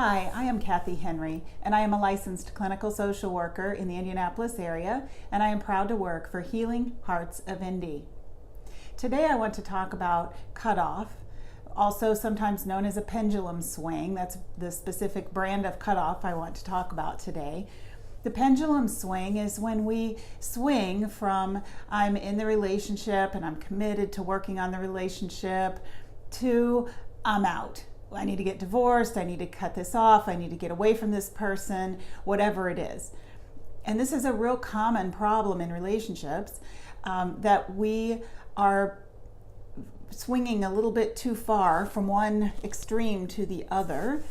Hi, I am Kathy Henry, and I am a licensed clinical social worker in the Indianapolis area, and I am proud to work for Healing Hearts of Indy. Today I want to talk about cutoff, also sometimes known as a pendulum swing. That's the specific brand of cutoff I want to talk about today. The pendulum swing is when we swing from I'm in the relationship and I'm committed to working on the relationship to I'm out. I need to get divorced, I need to cut this off, I need to get away from this person, whatever it is. And this is a real common problem in relationships, that we are swinging a little bit too far from one extreme to the other,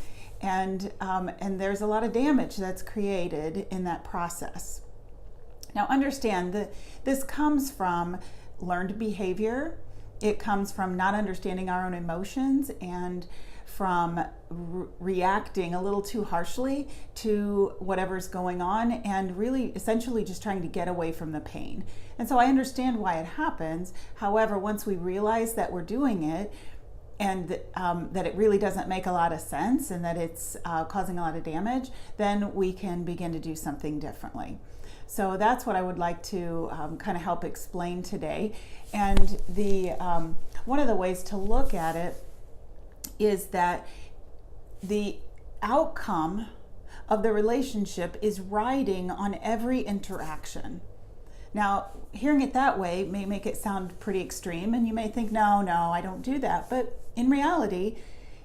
and there's a lot of damage that's created in that process. Now understand that this comes from learned behavior. It comes from not understanding our own emotions and from reacting a little too harshly to whatever's going on, and really essentially just trying to get away from the pain. And so I understand why it happens. However, once we realize that we're doing it and that it really doesn't make a lot of sense and that it's causing a lot of damage, then we can begin to do something differently. So that's what I would like to kind of help explain today. And the one of the ways to look at it is that the outcome of the relationship is riding on every interaction. Now, hearing it that way may make it sound pretty extreme, and you may think, no, I don't do that. But in reality,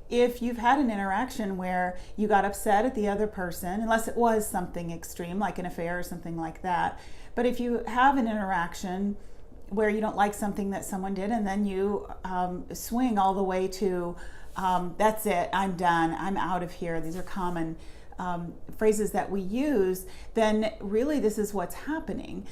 if you've had an interaction where you got upset at the other person, unless it was something extreme like an affair or something like that, but if you have an interaction where you don't like something that someone did and then you swing all the way to that's it, I'm done, I'm out of here, these are common phrases that we use, then really this is what's happening,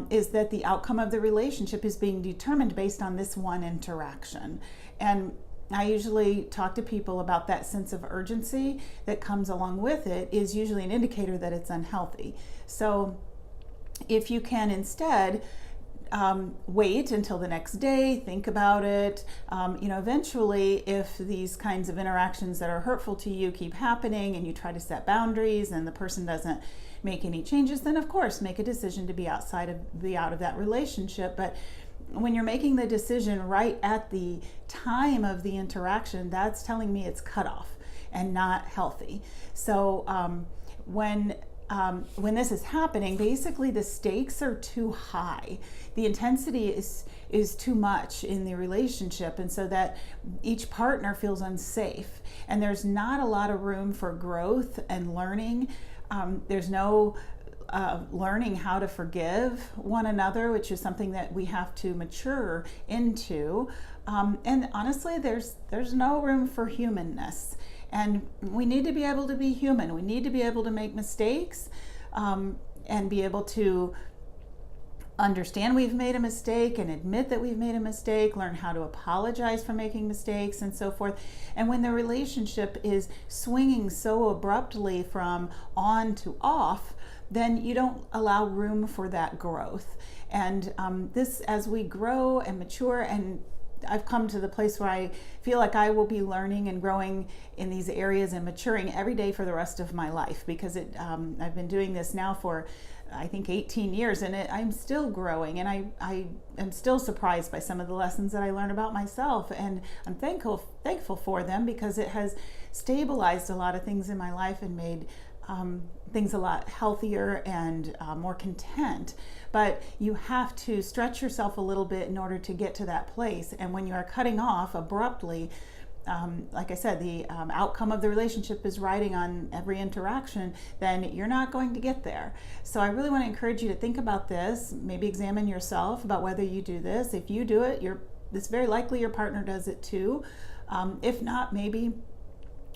is that the outcome of the relationship is being determined based on this one interaction. And I usually talk to people about that sense of urgency that comes along with it is usually an indicator that it's unhealthy. So if you can instead wait until the next day, think about it. Eventually, if these kinds of interactions that are hurtful to you keep happening and you try to set boundaries and the person doesn't make any changes, then of course make a decision to be out of that relationship. But when you're making the decision right at the time of the interaction, that's telling me it's cut off and not healthy. So when this is happening, basically the stakes are too high. The intensity is too much in the relationship, and so that each partner feels unsafe. And there's not a lot of room for growth and learning. There's no learning how to forgive one another, which is something that we have to mature into. And honestly, there's no room for humanness. And we need to be able to be human. We need to be able to make mistakes and be able to understand we've made a mistake and admit that we've made a mistake, learn how to apologize for making mistakes and so forth. And when the relationship is swinging so abruptly from on to off, then you don't allow room for that growth. And this, as we grow and mature, and I've come to the place where I feel like I will be learning and growing in these areas and maturing every day for the rest of my life, because I've been doing this now for I think 18 years, and I'm still growing, and I am still surprised by some of the lessons that I learn about myself, and I'm thankful for them, because it has stabilized a lot of things in my life and made things a lot healthier and more content. But you have to stretch yourself a little bit in order to get to that place. And when you are cutting off abruptly, like I said, the outcome of the relationship is riding on every interaction, then you're not going to get there. So I really want to encourage you to think about this, maybe examine yourself about whether you do this. If you do it, it's very likely your partner does it too. If not, maybe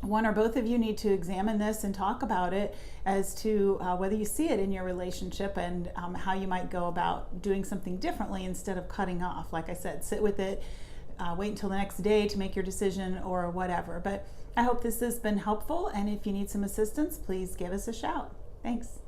one or both of you need to examine this and talk about it as to whether you see it in your relationship and how you might go about doing something differently instead of cutting off. Like I said, sit with it, wait until the next day to make your decision or whatever. But I hope this has been helpful, and if you need some assistance, please give us a shout. Thanks.